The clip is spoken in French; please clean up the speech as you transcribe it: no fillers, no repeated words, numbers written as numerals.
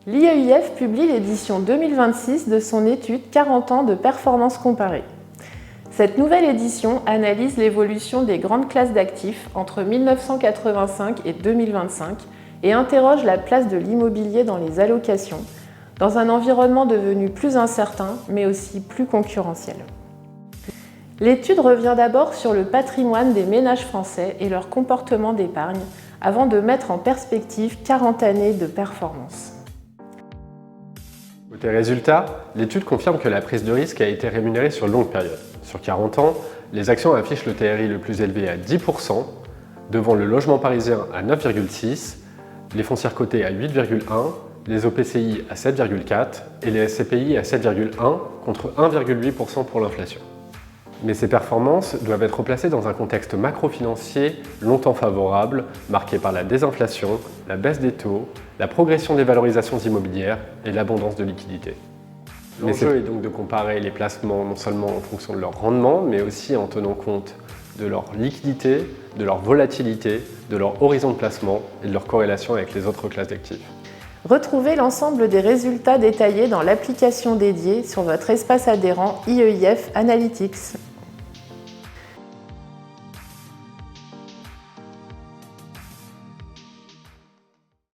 L'IEIF publie l'édition 2026 de son étude 40 ans de performance comparée. Cette nouvelle édition analyse l'évolution des grandes classes d'actifs entre 1985 et 2025 et interroge la place de l'immobilier dans les allocations, dans un environnement devenu plus incertain, mais aussi plus concurrentiel. L'étude revient d'abord sur le patrimoine des ménages français et leur comportement d'épargne, avant de mettre en perspective 40 années de performance. Côté résultats, l'étude confirme que la prise de risque a été rémunérée sur longue période. Sur 40 ans, les actions affichent le TRI le plus élevé à 10%, devant le logement parisien à 9,6%, les foncières cotées à 8,1%, les OPCI à 7,4% et les SCPI à 7,1% contre 1,8% pour l'inflation. Mais ces performances doivent être placées dans un contexte macro-financier longtemps favorable, marqué par la désinflation, la baisse des taux, la progression des valorisations immobilières et l'abondance de liquidités. L'enjeu est donc de comparer les placements non seulement en fonction de leur rendement, mais aussi en tenant compte de leur liquidité, de leur volatilité, de leur horizon de placement et de leur corrélation avec les autres classes d'actifs. Retrouvez l'ensemble des résultats détaillés dans l'application dédiée sur votre espace adhérent IEIF Analytics.